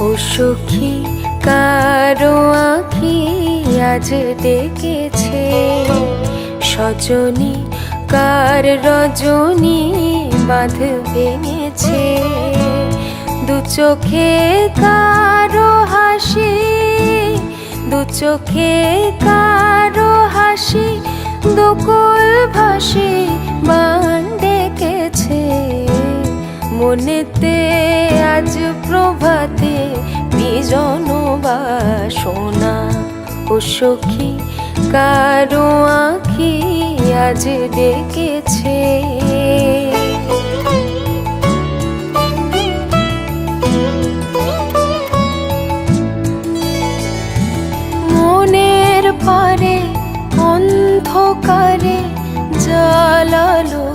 ও সখী কারো আঁখি আজ ডেকেছে, সজনী কার রজনী বাঁধ ভেঙেছে। দু চোখে কারো হাসি, দু চোখে কারো হাসি, দুকুল ভাসি বান ডেকেছে। মনেতে আজ প্রভাতে বিজন বাসনা, ও সখী কারো আঁখি আজ ডেকেছে। মনের পারে অন্ধকারে জ্বালালো